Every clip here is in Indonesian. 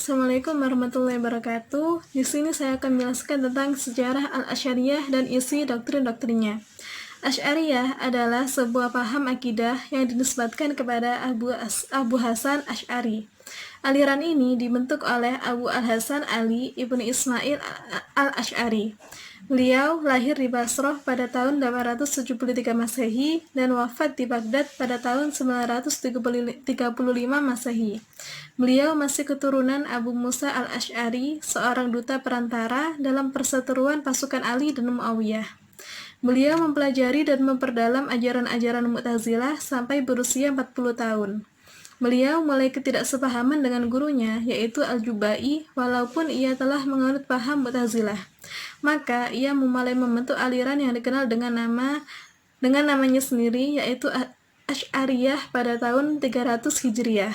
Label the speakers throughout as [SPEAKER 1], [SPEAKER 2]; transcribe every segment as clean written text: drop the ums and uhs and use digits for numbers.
[SPEAKER 1] Assalamualaikum warahmatullahi wabarakatuh. Di sini saya akan menjelaskan tentang sejarah Al-Asy'ariyah dan isi doktrin-doktrinnya. Asy'ariyah adalah sebuah paham akidah yang dinisbatkan kepada Abu Hasan Asy'ari. Aliran ini dibentuk oleh Abu Al-Hasan Ali ibnu Ismail Al-Asy'ari. Beliau lahir di Basrah pada tahun 873 Masehi dan wafat di Baghdad pada tahun 935 Masehi. Beliau masih keturunan Abu Musa al-Asy'ari, seorang duta perantara dalam perseteruan pasukan Ali dan Muawiyah. Beliau mempelajari dan memperdalam ajaran-ajaran Mu'tazilah sampai berusia 40 tahun. Beliau mulai ketidaksepahaman dengan gurunya, yaitu Al-Jubai, walaupun ia telah menganut paham Mu'tazilah. Maka ia mulai membentuk aliran yang dikenal dengan namanya sendiri, yaitu Asy'ariyah pada tahun 300 Hijriah.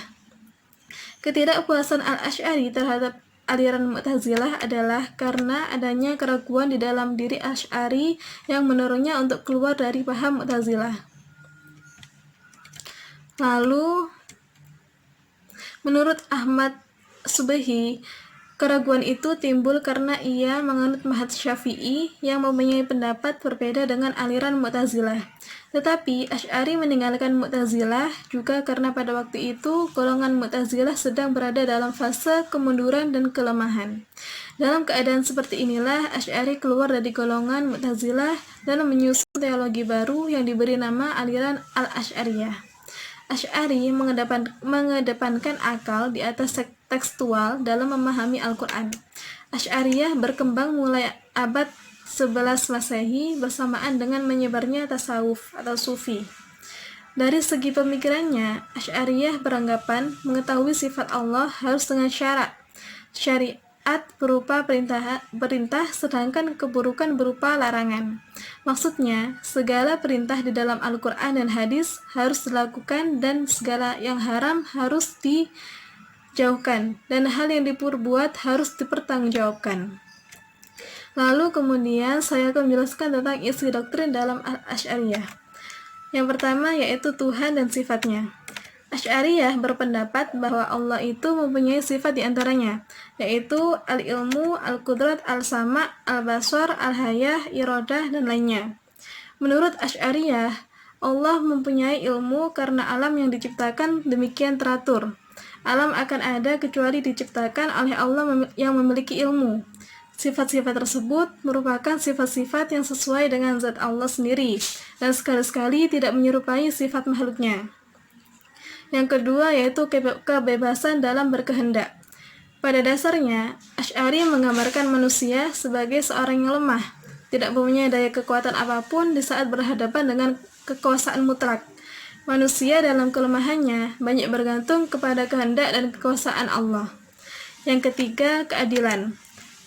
[SPEAKER 1] Ketidakpuasan Al-Asy'ari terhadap aliran Mu'tazilah adalah karena adanya keraguan di dalam diri Asy'ari yang mendorongnya untuk keluar dari paham Mu'tazilah. Lalu, menurut Ahmad Subhi, keraguan itu timbul karena ia menganut mazhab Syafi'i yang mempunyai pendapat berbeda dengan aliran Mu'tazilah. Tetapi Asy'ari meninggalkan Mu'tazilah juga karena pada waktu itu golongan Mu'tazilah sedang berada dalam fase kemunduran dan kelemahan. Dalam keadaan seperti inilah Asy'ari keluar dari golongan Mu'tazilah dan menyusun teologi baru yang diberi nama aliran Al-Asy'ariyah. Asy'ari mengedepankan akal di atas tekstual dalam memahami Al-Quran. Asy'ariyah berkembang mulai abad 11 Masehi bersamaan dengan menyebarnya tasawuf atau sufi. Dari segi pemikirannya, Asy'ariyah beranggapan mengetahui sifat Allah harus dengan syarat. Syariat berupa perintah sedangkan keburukan berupa larangan. Maksudnya, segala perintah di dalam Al-Quran dan hadis harus dilakukan dan segala yang haram harus dijauhkan dan hal yang diperbuat harus dipertanggungjawabkan. Lalu kemudian saya akan menjelaskan tentang isi doktrin dalam Asy'ariyah. Yang pertama yaitu Tuhan dan sifatnya. Asy'ariyah berpendapat bahwa Allah itu mempunyai sifat di antaranya, yaitu al-ilmu, al-qudrat, al-sama', al-basar, al-hayah, iradah, dan lainnya. Menurut Asy'ariyah, Allah mempunyai ilmu karena alam yang diciptakan demikian teratur. Alam akan ada kecuali diciptakan oleh Allah yang memiliki ilmu. Sifat-sifat tersebut merupakan sifat-sifat yang sesuai dengan zat Allah sendiri, dan sekali-sekali tidak menyerupai sifat makhluknya. Yang kedua yaitu kebebasan dalam berkehendak. Pada dasarnya, Asy'ari menggambarkan manusia sebagai seorang yang lemah, tidak mempunyai daya kekuatan apapun di saat berhadapan dengan kekuasaan mutlak. Manusia dalam kelemahannya banyak bergantung kepada kehendak dan kekuasaan Allah. Yang ketiga, keadilan.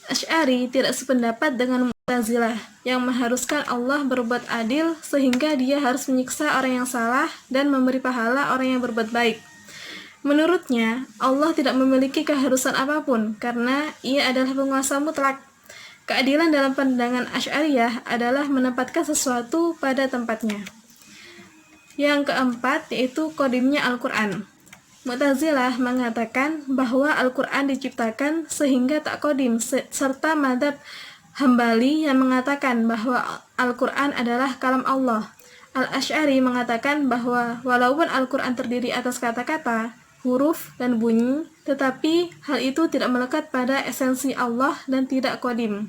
[SPEAKER 1] Asy'ari tidak sependapat dengan Mu'tazilah yang mengharuskan Allah berbuat adil sehingga dia harus menyiksa orang yang salah dan memberi pahala orang yang berbuat baik. Menurutnya, Allah tidak memiliki keharusan apapun karena ia adalah penguasa mutlak. Keadilan dalam pandangan Asy'ariyah adalah menempatkan sesuatu pada tempatnya. Yang keempat yaitu qadimnya Al-Quran. Mu'tazilah mengatakan bahwa Al-Quran diciptakan sehingga tak qadim, serta mazhab Hambali yang mengatakan bahwa Al-Quran adalah kalam Allah. Al-Asy'ari mengatakan bahwa walaupun Al-Quran terdiri atas kata-kata, huruf, dan bunyi, tetapi hal itu tidak melekat pada esensi Allah dan tidak qadim.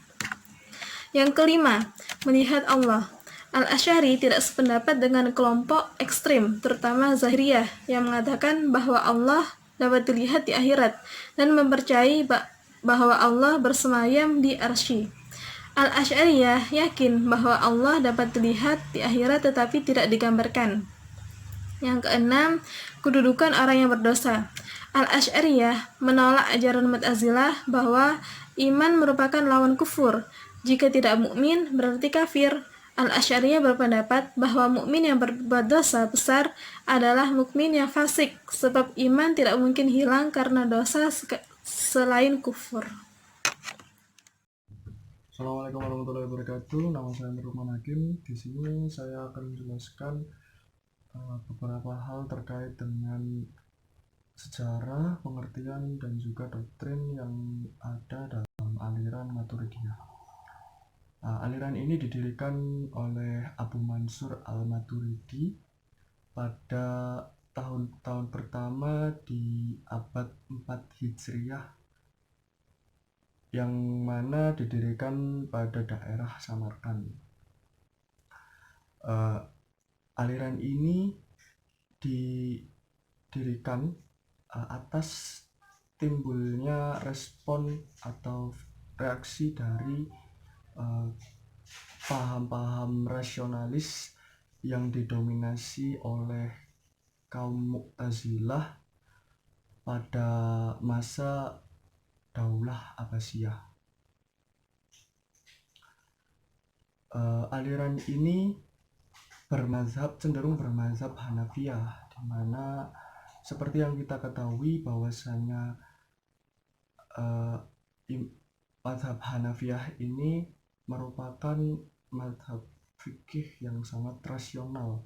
[SPEAKER 1] Yang kelima, melihat Allah. Al-Asy'ari tidak sependapat dengan kelompok ekstrim, terutama Zahiriyah, yang mengatakan bahwa Allah dapat dilihat di akhirat dan mempercayai bahwa Allah bersemayam di arsy. Al-Asy'ariyah yakin bahwa Allah dapat dilihat di akhirat tetapi tidak digambarkan. Yang keenam, kedudukan orang yang berdosa. Al-Asy'ariyah menolak ajaran Mu'tazilah bahwa iman merupakan lawan kufur. Jika tidak mukmin berarti kafir. Al-Asy'ariyah berpendapat bahwa mukmin yang berbuat dosa besar adalah mukmin yang fasik, sebab iman tidak mungkin hilang karena dosa selain kufur.
[SPEAKER 2] Assalamualaikum warahmatullahi wabarakatuh. Nama saya Nurman Hakim. Di sini saya akan menjelaskan beberapa hal terkait dengan sejarah, pengertian, dan juga doktrin yang ada dalam aliran Maturidiyah. Aliran ini didirikan oleh Abu Mansur al-Maturidi pada tahun-tahun pertama di abad 4 Hijriah, yang mana didirikan pada daerah Samarkand. Aliran ini didirikan atas timbulnya respon atau reaksi dari paham-paham rasionalis yang didominasi oleh kaum Mu'tazilah pada masa Daulah Abbasiyah. Aliran ini cenderung bermazhab Hanafiyah, di mana seperti yang kita ketahui bahwasanya mazhab Hanafiyah ini merupakan mazhab fikih yang sangat rasional.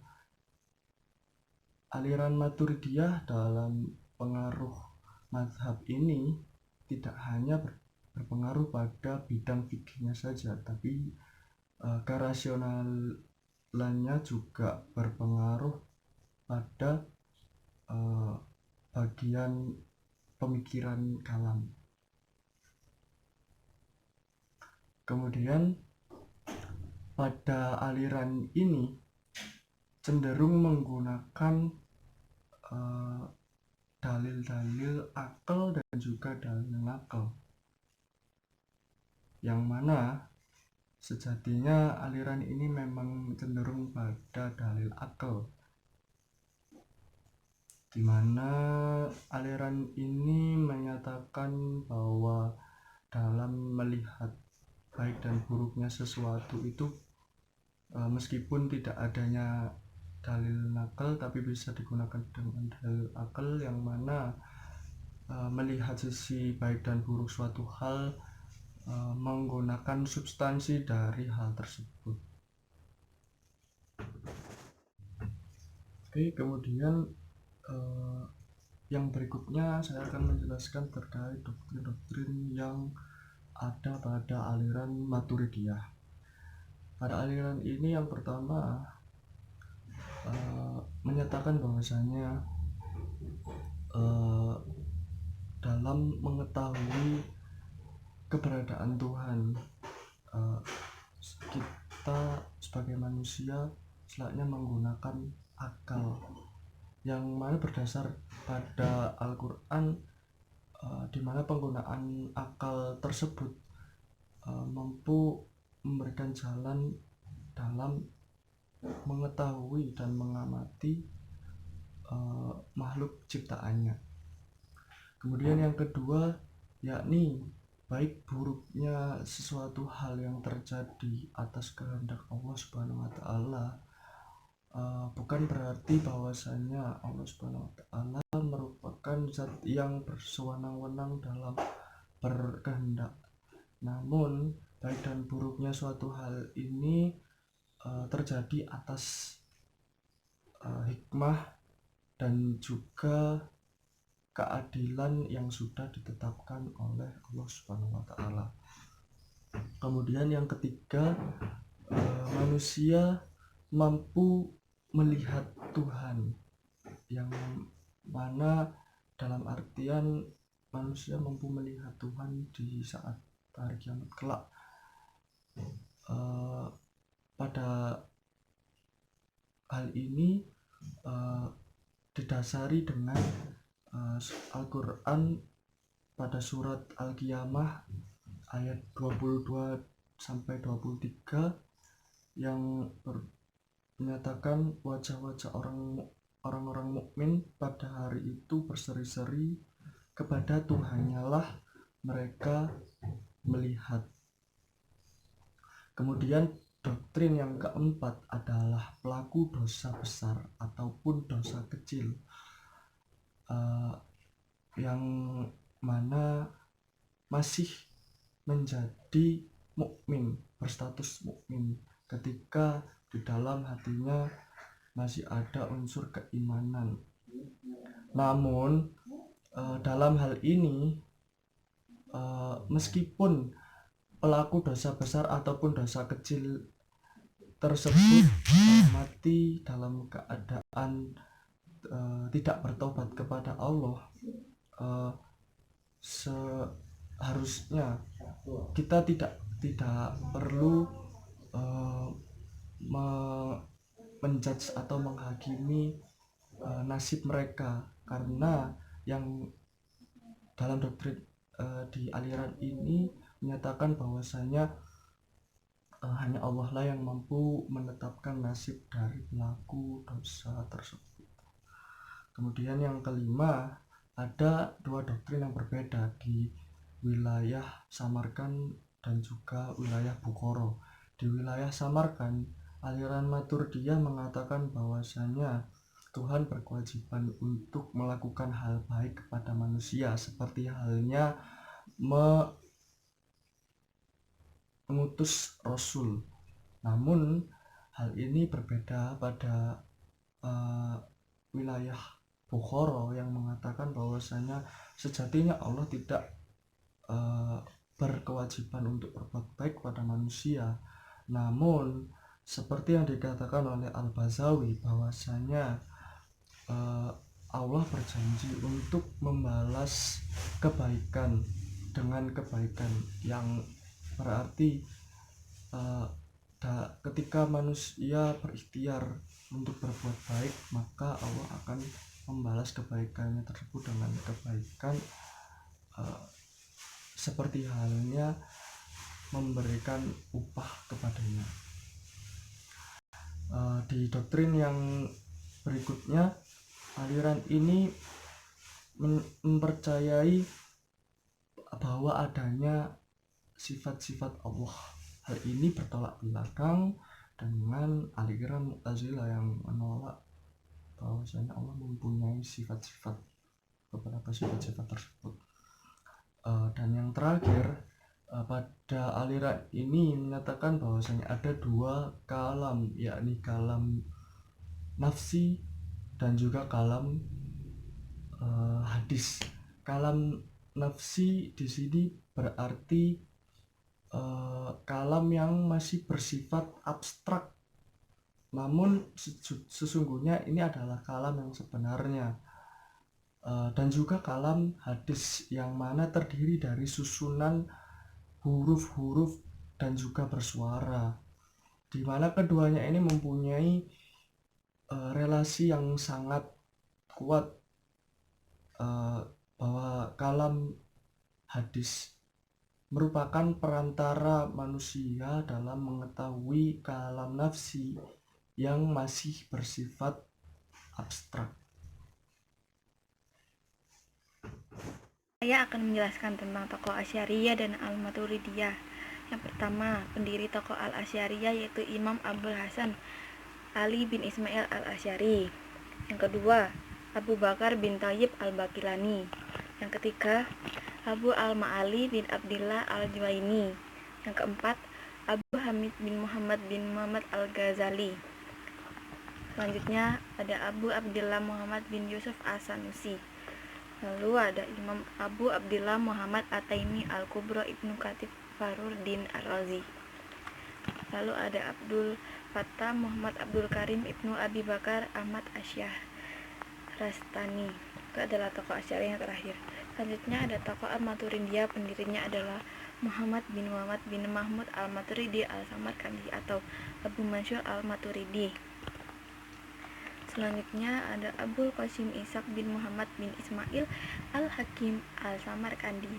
[SPEAKER 2] Aliran Maturidiyah dalam pengaruh mazhab ini tidak hanya berpengaruh pada bidang fikihnya saja, tapi kerasionalannya juga berpengaruh pada bagian pemikiran kalam. Kemudian pada aliran ini cenderung menggunakan dalil-dalil akal dan juga dalil nakal, yang mana sejatinya aliran ini memang cenderung pada dalil akal, di mana aliran ini menyatakan bahwa dalam melihat baik dan buruknya sesuatu itu meskipun tidak adanya dalil nakal, tapi bisa digunakan dengan dalil akal, yang mana melihat sisi baik dan buruk suatu hal menggunakan substansi dari hal tersebut. Oke, kemudian yang berikutnya saya akan menjelaskan terkait doktrin-doktrin yang ada pada aliran Maturidiyah. Pada aliran ini yang pertama menyatakan bahwasanya dalam mengetahui keberadaan Tuhan, kita sebagai manusia selayaknya menggunakan akal, yang mana berdasar pada Al-Quran, di mana penggunaan akal tersebut mampu memberikan jalan dalam mengetahui dan mengamati makhluk ciptaannya. Kemudian yang kedua, yakni baik buruknya sesuatu hal yang terjadi atas kehendak Allah Subhanahu wa Ta'ala bukan berarti bahwasanya Allah Subhanahu wa Ta'ala merupakan zat yang bersewenang-wenang dalam berkehendak. Namun baik dan buruknya suatu hal ini terjadi atas hikmah dan juga keadilan yang sudah ditetapkan oleh Allah Subhanahu wa Ta'ala. Kemudian yang ketiga, manusia mampu melihat Tuhan, yang mana dalam artian manusia mampu melihat Tuhan di saat hari kiamat kelak. Pada hal ini didasari dengan Al-Quran pada surat Al-Qiyamah ayat 22-23 yang menyatakan wajah-wajah orang-orang mukmin pada hari itu berseri-seri, kepada Tuhannya lah mereka melihat. Kemudian doktrin yang keempat adalah pelaku dosa besar ataupun dosa kecil, yang mana masih menjadi mukmin, berstatus mukmin ketika di dalam hatinya masih ada unsur keimanan. Namun Dalam hal ini, meskipun pelaku dosa besar ataupun dosa kecil tersebut mati dalam keadaan tidak bertobat kepada Allah, seharusnya kita tidak perlu menjudge atau menghakimi nasib mereka, karena yang dalam doktrin di aliran ini menyatakan bahwasanya hanya Allah lah yang mampu menetapkan nasib dari pelaku dosa tersebut. Kemudian yang kelima, ada dua doktrin yang berbeda di wilayah Samarkand dan juga wilayah Bukhara. Di wilayah Samarkand, aliran Maturidiyah mengatakan bahwasanya Tuhan berkewajiban untuk melakukan hal baik kepada manusia, seperti halnya mengutus Rasul. Namun hal ini berbeda pada wilayah Bukhara yang mengatakan bahwasanya sejatinya Allah tidak berkewajiban untuk berbuat baik kepada manusia. Namun seperti yang dikatakan oleh Al-Bazawi bahwasanya Allah berjanji untuk membalas kebaikan dengan kebaikan, yang berarti ketika manusia berikhtiar untuk berbuat baik, maka Allah akan membalas kebaikannya tersebut dengan kebaikan, seperti halnya memberikan upah kepadanya. Di doktrin yang berikutnya, aliran ini mempercayai bahwa adanya sifat-sifat Allah. Hal ini bertolak belakang dengan aliran Mu'tazilah yang menolak bahwasanya Allah mempunyai sifat-sifat, beberapa sifat-sifat tersebut. Dan yang terakhir, pada aliran ini menyatakan bahwasanya ada dua kalam, yakni kalam nafsi dan juga kalam hadis. Kalam nafsi di sini berarti kalam yang masih bersifat abstrak, namun sesungguhnya ini adalah kalam yang sebenarnya. Dan juga kalam hadis yang mana terdiri dari susunan huruf-huruf dan juga bersuara, di mana keduanya ini mempunyai relasi yang sangat kuat, bahwa kalam hadis merupakan perantara manusia dalam mengetahui kalam nafsi yang masih bersifat abstrak.
[SPEAKER 3] Saya akan menjelaskan tentang tokoh Asy'ariyah dan Al-Maturidiyah. Yang pertama, pendiri tokoh Al-Asy'ariyah yaitu Imam Abul Hasan Ali bin Ismail Al-Asy'ari. Yang kedua, Abu Bakar bin Thayyib Al-Baqilani. Yang ketiga, Abu Al-Ma'ali bin Abdillah Al-Juwaini. Yang keempat, Abu Hamid bin Muhammad Al-Ghazali. Selanjutnya ada Abu Abdillah Muhammad bin Yusuf As-Sanusi. Lalu ada Imam Abu Abdillah Muhammad At-Taimi Al-Kubra Ibnu Khatib Fakhruddin Ar-Razi. Lalu ada Abdul Fattah Muhammad Abdul Karim Ibnu Abi Bakar Ahmad Asy-Syahrastani. Itu adalah tokoh Asy'ariyah yang terakhir. Selanjutnya ada tokoh Al-Maturidiyah, pendirinya adalah Muhammad bin Mahmud Al-Maturidi Al-Samarkandi atau Abu Mansur Al-Maturidi. Selanjutnya ada Abul Qasim Ishaq bin Muhammad bin Ismail Al-Hakim Al-Samarkandi.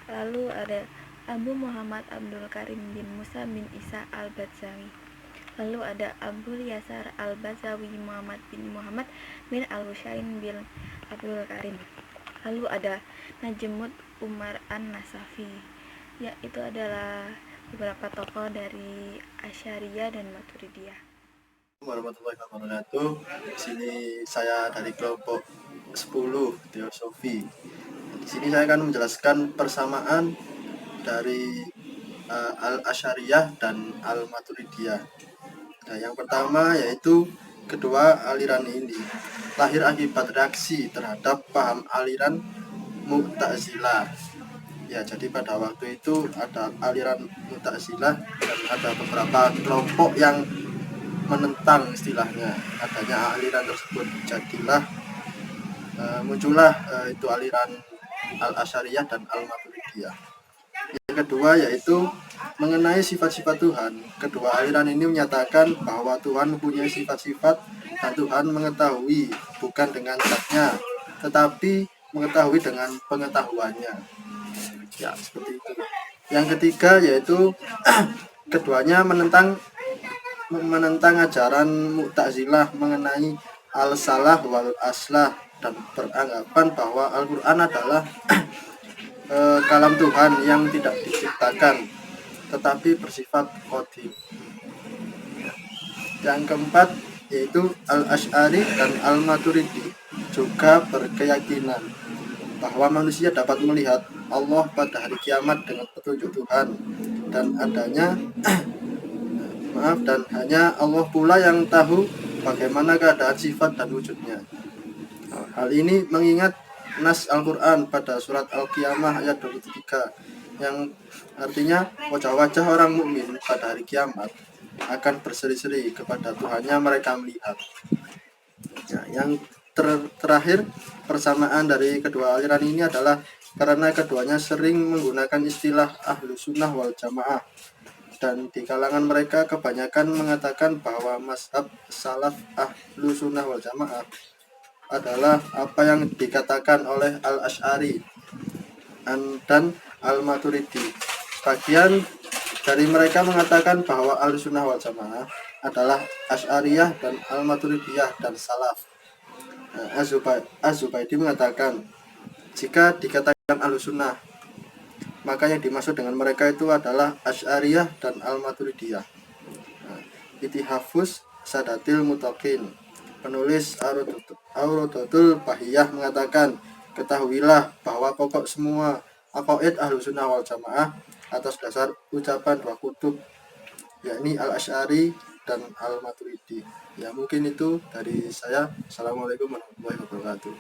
[SPEAKER 3] Lalu ada Abu Muhammad Abdul Karim bin Musa bin Isa Al-Badzawi. Lalu ada Abu Yasar Al-Badzawi Muhammad bin Al-Husain bin Abdul Karim. Lalu ada Najmud Umar An-Nasafi. Ya, itu adalah beberapa tokoh dari Asy'ariyah dan Maturidiyah.
[SPEAKER 4] Warahmatullahi wabarakatuh. Di sini saya dari kelompok 10 Teosofi. Di sini saya akan menjelaskan persamaan dari Al-Asy'ariyah dan Al-Maturidiyah. Nah, yang pertama yaitu kedua aliran ini lahir akibat reaksi terhadap paham aliran Mu'tazilah. Ya, jadi pada waktu itu ada aliran Mu'tazilah dan ada beberapa kelompok yang menentang istilahnya adanya aliran tersebut. Jadilah muncullah itu aliran Al-Asy'ariyah dan Al-Maturidiyah. Yang kedua yaitu mengenai sifat-sifat Tuhan. Kedua aliran ini menyatakan bahwa Tuhan mempunyai sifat-sifat dan Tuhan mengetahui bukan dengan zatnya, tetapi mengetahui dengan pengetahuannya. Ya, seperti itu. Yang ketiga yaitu keduanya menentang ajaran Mu'tazilah mengenai al-salah wal aslah dan beranggapan bahwa Al-Quran adalah kalam Tuhan yang tidak diciptakan tetapi bersifat qadim. Yang keempat yaitu Al-Asy'ari dan Al-Maturidi juga berkeyakinan bahwa manusia dapat melihat Allah pada hari kiamat dengan petunjuk Tuhan dan dan hanya Allah pula yang tahu bagaimana keadaan sifat dan wujudnya. Hal ini mengingat nas Al-Quran pada surat Al-Qiyamah ayat 23 yang artinya wajah-wajah orang mukmin pada hari kiamat akan berseri-seri kepada Tuhannya mereka melihat. Ya, yang terakhir persamaan dari kedua aliran ini adalah karena keduanya sering menggunakan istilah ahlu sunnah wal jamaah, dan di kalangan mereka kebanyakan mengatakan bahwa mazhab salaf ahlu sunnah wal jamaah adalah apa yang dikatakan oleh Al-Asy'ari dan Al-Maturidi. Bagian dari mereka mengatakan bahwa Ahlussunnah wal Jamaah adalah Asy'ariyah dan Al-Maturidiyah dan Salaf. Az-Zubaydi mengatakan, jika dikatakan Ahlussunnah, maka yang dimaksud dengan mereka itu adalah Asy'ariyah dan Al-Maturidiyah. Ittihafus Sadatil Mutaqin, penulis Auradatul Bahiyah mengatakan, ketahuilah bahwa pokok semua aqaid Ahlussunnah wal Jamaah atas dasar ucapan dua kutub, yakni Al-Asy'ari dan Al-Maturidi. Ya, mungkin itu dari saya. Assalamualaikum warahmatullahi wabarakatuh.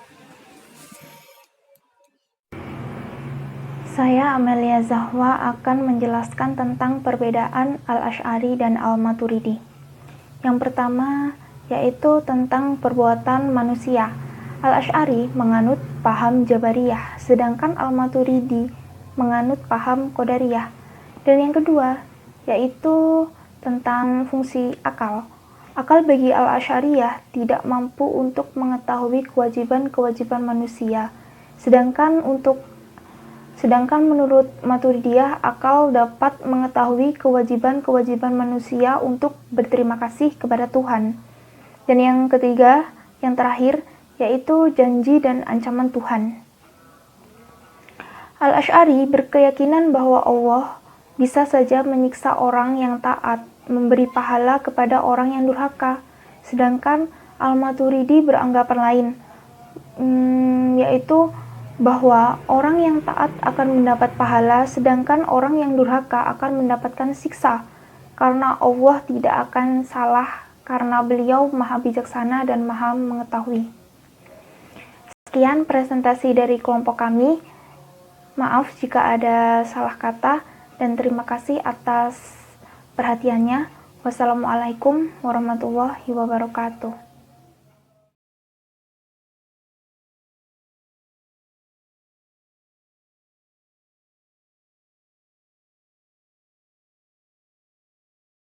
[SPEAKER 3] Saya Amelia Zahwa akan menjelaskan tentang perbedaan Al-Asy'ari dan Al-Maturidi. Yang pertama yaitu tentang perbuatan manusia. Al-Asy'ari menganut paham Jabariyah, sedangkan Al-Maturidi menganut paham Qadariyah. Dan yang kedua yaitu tentang fungsi akal. Akal bagi Al-Asy'ariyah tidak mampu untuk mengetahui kewajiban-kewajiban manusia, sedangkan menurut Maturidiyah, akal dapat mengetahui kewajiban-kewajiban manusia untuk berterima kasih kepada Tuhan. Dan yang ketiga, yang terakhir, yaitu janji dan ancaman Tuhan. Al-Asy'ari berkeyakinan bahwa Allah bisa saja menyiksa orang yang taat, memberi pahala kepada orang yang durhaka. Sedangkan Al-Maturidi beranggapan lain, yaitu bahwa orang yang taat akan mendapat pahala, sedangkan orang yang durhaka akan mendapatkan siksa, karena Allah tidak akan salah, karena beliau maha bijaksana dan maha mengetahui. Sekian presentasi dari kelompok kami. Maaf jika ada salah kata, dan terima kasih atas perhatiannya. Wassalamualaikum warahmatullahi wabarakatuh.